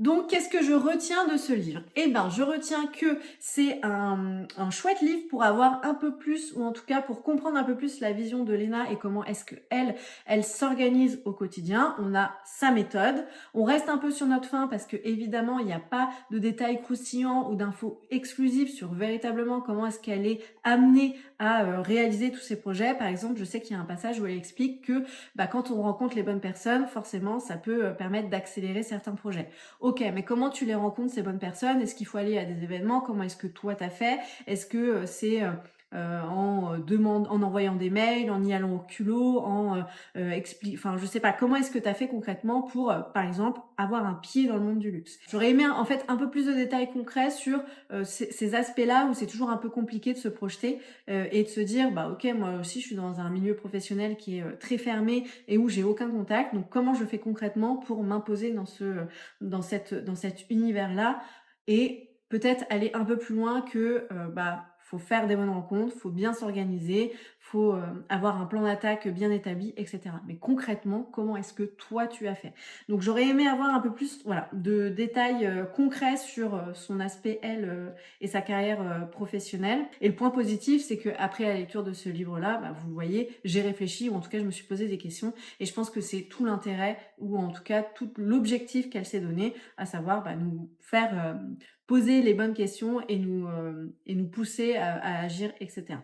Donc, qu'est-ce que je retiens de ce livre? Eh ben, je retiens que c'est un chouette livre pour avoir un peu plus, ou en tout cas pour comprendre un peu plus la vision de Léna et comment est-ce que elle s'organise au quotidien. On a sa méthode. On reste un peu sur notre faim parce que évidemment, il n'y a pas de détails croustillants ou d'infos exclusives sur véritablement comment est-ce qu'elle est amenée à réaliser tous ces projets. Par exemple, je sais qu'il y a un passage où elle explique que quand on rencontre les bonnes personnes, forcément, ça peut permettre d'accélérer certains projets. Ok, mais comment tu les rencontres, ces bonnes personnes? Est-ce qu'il faut aller à des événements? Comment est-ce que toi t'as fait? Est-ce que c'est en envoyant des mails, en y allant au culot, enfin je sais pas, comment est-ce que tu as fait concrètement pour, par exemple, avoir un pied dans le monde du luxe? J'aurais aimé en fait un peu plus de détails concrets sur ces aspects-là où c'est toujours un peu compliqué de se projeter et de se dire, bah ok, moi aussi je suis dans un milieu professionnel qui est très fermé et où j'ai aucun contact, donc comment je fais concrètement pour m'imposer dans cet univers-là et peut-être aller un peu plus loin que faut faire des bonnes rencontres, faut bien s'organiser, faut avoir un plan d'attaque bien établi, etc. Mais concrètement, comment est-ce que toi tu as fait? Donc j'aurais aimé avoir un peu plus, voilà, de détails concrets sur son aspect et sa carrière professionnelle. Et le point positif, c'est que après la lecture de ce livre-là, vous le voyez, j'ai réfléchi ou en tout cas je me suis posé des questions et je pense que c'est tout l'intérêt ou en tout cas tout l'objectif qu'elle s'est donné, à savoir nous faire poser les bonnes questions et nous pousser à agir, etc.